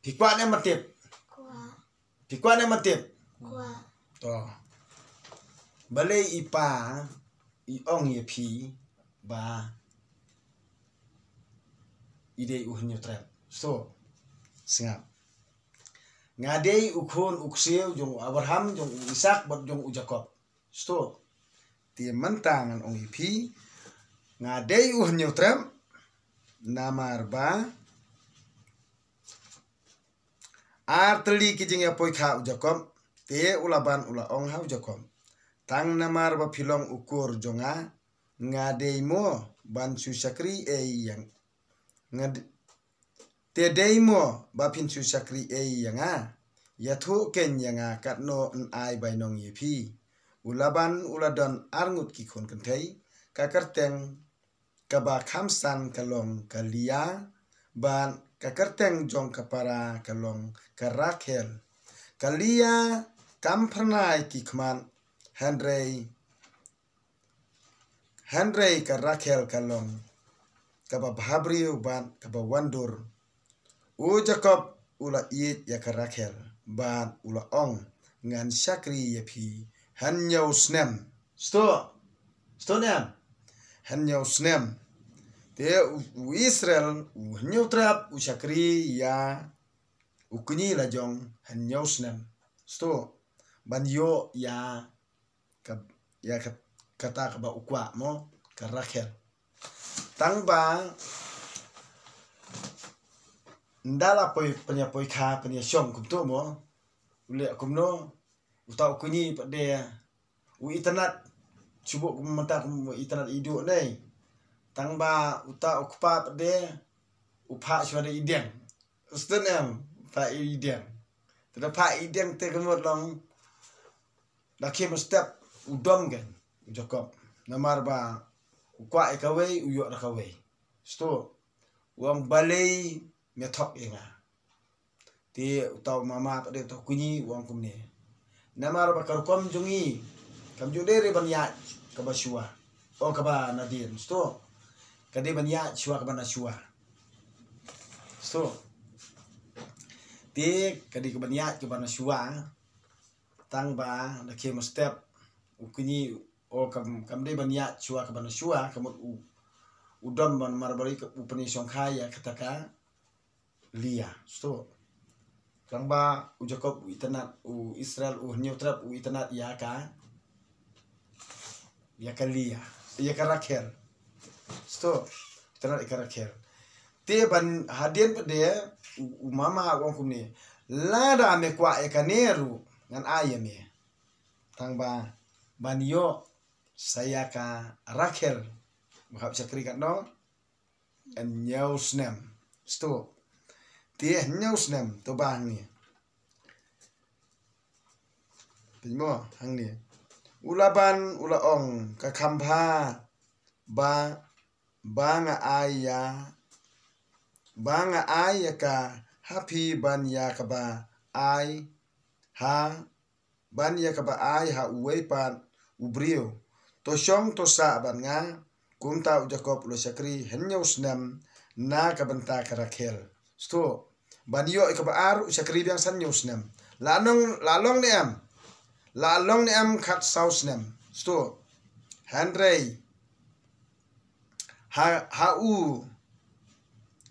Pikwane matip. Pikwane matip. To. Balay ipa iong ye pi ba ide uhnya trap. So singap. Ngadei ukhun uksiu jong Abraham jong Ishak bot jong Jacob. So ti mentangan ong ipi ngadei uhnya trap namar ba arteli kijing ya poi kha Jacob te ulaban ula ong ha Jacob. Tang namar ba pilong ukur jonga ngadei mo ban susakri yang ngad te dei mo ba pin susakri yang ya thu ken yang kat no an ai bai nong yipi ulaban uladon arngut ki khon kan thai ka karteng ka ba khamsan kalong kalia ban ka karteng jong kapara kalong ka Rakhel kalia kampernai ki khman Henry ka Rakhel kalong ka ba bhabriu ban ka ba wandur u Jacob ula it ya ka Rakhel ban ula ong ngan sakri ya phi hanyau snem sto nem hanyau snem te u Israel u hanyau trap u sakri ya u kunyi la jong hanyau snem sto ban yo ya kata ka ba ukwa mo ka Rakhel tang ba ndala poi kha penya syong kum to mo ule kum no utau kunyi pa de u internet subuk kum mata kum internet idu nei tang ba uta ukpa pa de upha swada ideng ustenem pa ideng teda pa ideng te kemot long dakim step udom gen Jacob namar ba ukwa ikawe uyo rakawe sto uang balei methok inga ti utau mama de to kunyi uang kumne namar ba karkom jungi kam jude re banya ka ba shua o ka ba nadin sto kade banya shua ka ba na shua sto ti kade ka banya ka ba na shua tang ba dakim step ukunyi o kam de banya shua ka ba na shua kamut udom ban marbari ka upani songkhaya kataka lia sto kang ba u Jacob u itanat u Israel u neutrap u itanat ya ka lia ya ka Rakhel sto itanat ka Rakhel te ban hadien pede u mama wong kumni lada me kwa e kaneru ngan ayame tang ba ban yo saya ka Rakhel mahap sakri kat no en nyau snem sto ti nyau snem to bang ni pimo hang ni ulaban ula ong ka khampha banga aya ka happy ban ya ka ba ai ha uwei pan ubrio to syong to sa ban nga kumta u Jacob lo sakri hanyau snem na ka banta ka Rakhel sto banyo ka ba ar u sakri biang san nyau snem lalong ne am khat sau snem sto Henry ha u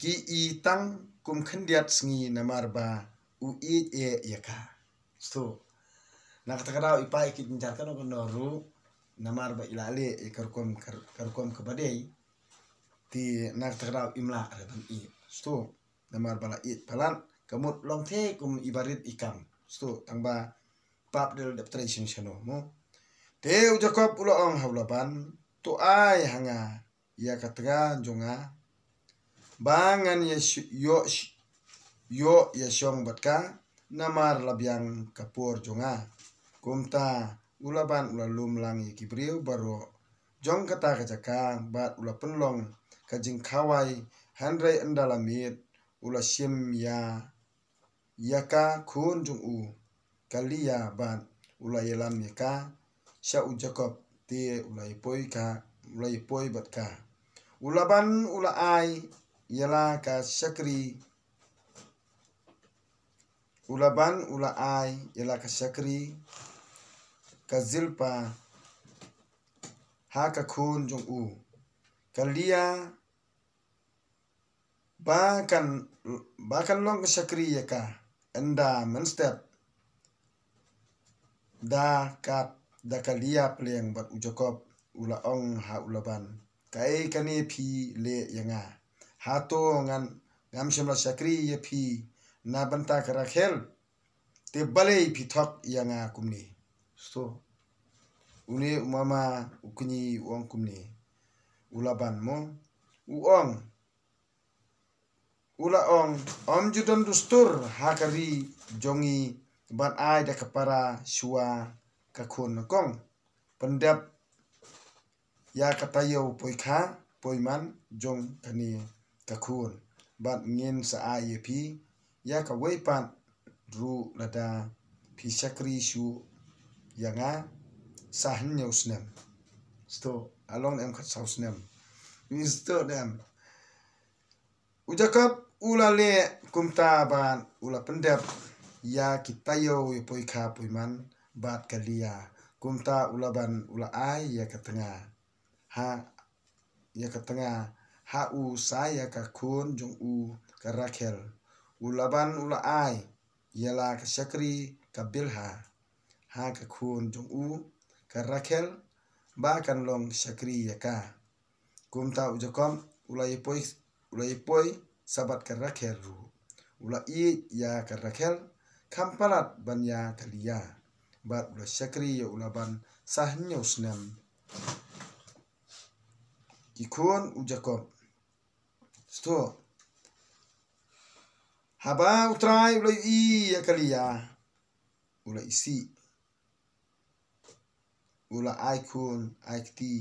ki I tang kum khandiat sngi namar ba u e yaka sto nak takara ipai ki menjarkan ko noru namar ba ilale karkom kabadei ti nak takara imla reban I sto namar bala I palan kamut long the kum ibarit ikam sto tangba pap del depression chano mo te u Jacob ulo ong haulaban to ai hanga ya katra jonga bangan yo ya syong batka namar labyang kapur jonga kumta ulaban ulalum langi kibriu baro jong kata kajaka bat ula penlong kajing khawai Henry endalamit ula sim yaka khun jung u kalia ban ula yelam yaka sha u Jacob te ulai poi batka ulaban ula ai yala ka sakri ulaban ula ai ialah ka syakri ka zilpa ha ka khun jong u kalia bahkan long ka syakri ya ka enda menstep da kalia pleng bat ujokop ula ong ha ulaban kai kani phi le yanga ha to ngam shemla syakri ya phi na banta karakhel te balei phi thok yanga kumni so uni umama ukni uang kumni ulaban mo uong ula ong om judan dustur hakari jongi ban ai da kapara shua kakhun kong pendap ya katayo poikha poiman jong kani kakhun bat ngin sa ai pi ya ka weipan ru lada pi syakri shu yanga sahin nyusnem sto along em khat sausnem sto dem ujakap ula le kumta ban ula pendap ya kitayo poikha poiman bat kalia kumta ulaban ula ai ya katanga ha u saya ka khun jong u ka rakhel ulaban ula ai yala ka syakri ka bilha ha ka khun jong u ka rakhel ba kan long syakri ya ka kumta ujakom ulai poi sabat ka rakhel ru ula i ya ka rakhel kampalat ban ya kalia bat ula syakri ya ulaban sahnyo snam ikon ujakob sto haba utrai ula i ya kalia ula isi ula aikun aikti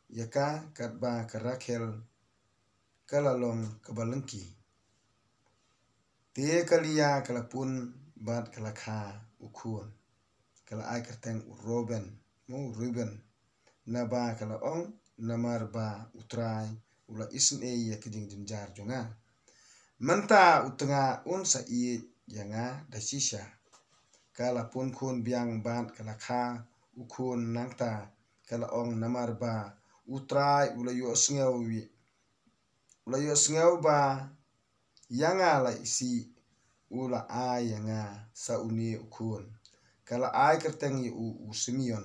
yaka katba ka rakhel kalalong kabalengki te kalia kalapun bat kalakha ukhun kala ai kerteng uroben mo ruben naba kala ong namar ba utrai ula isn e ya kiding jinjar jonga manta utenga un sa i yanga da shisha kala pun khun biang bat kalakha ukhun nangta kala ong namar ba utrai ula yo sngew ba yanga la isi ula ai yanga sa uni ukhun kala ai kerteng u simion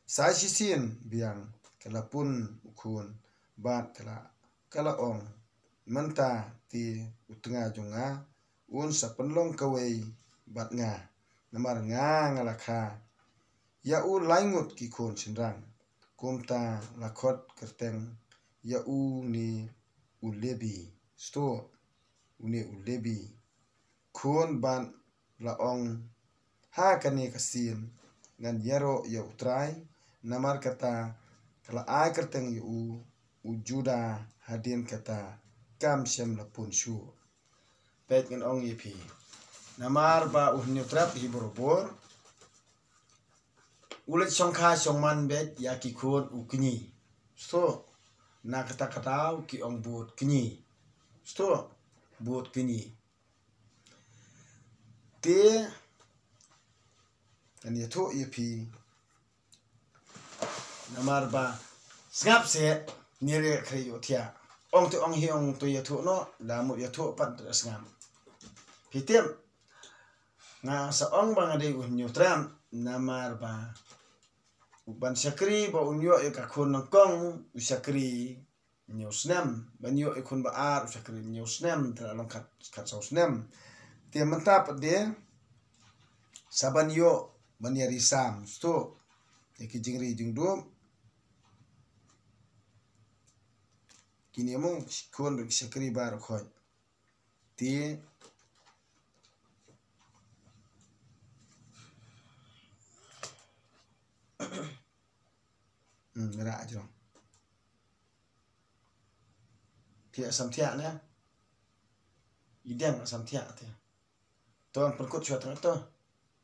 sa sisin biang kala pun ukhun bat kala ong manta ti utenga jonga un sa penlong kawei bat nga namar nga ngalakha ya u laingut ki khun sinrang kumta lakhot kerteng ya u ni ulebi sto uni ulebi khun ban laong ha kani kasin ngan yaro ya utrai namar kata kala ai kerteng yu ujuda hadin kata kam shem la pun shu pet ngan ong yipi namar ba uhnyutrap hi borobor ulet songkha songman bet ya ki khun ukni sto na kata ki ong but kni sto but kni te kan ya tho yipi namar ba ngap se nire khriyo thia ong to ong hi ong to ya tho no la mu ya tho pat ngam pitem nga sa ong bang ade unyu tram namar ba uban syakri ba unyo e ka khun kong usakri nyusnem banyo e khun ba ar usakri nyusnem tra long khat sausnem te mantap de sabanyo banyari sam sto ki jingri jingdum kini mo khun ba syakri bar khoj ti ra aja pia samthia na idem samthia te ton perkut syat to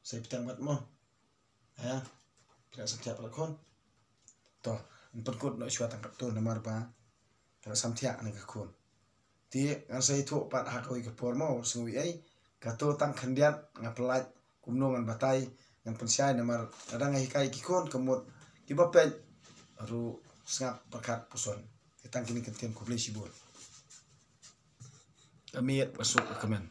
sai pitang mat mo ya pia samthia pelakon to perkut no syat angkat to namar ba pia samthia ni ka khun ti an sai tho pat ha koi ka por mo sui ai kato tang khandiat ngapelaj kumno ngan batai ngan pensiai namar kadang hikai kikon kemut kibapet aru sngap perkat puson kitang kini kentian kublai sibul. Amit masuk ke kemen.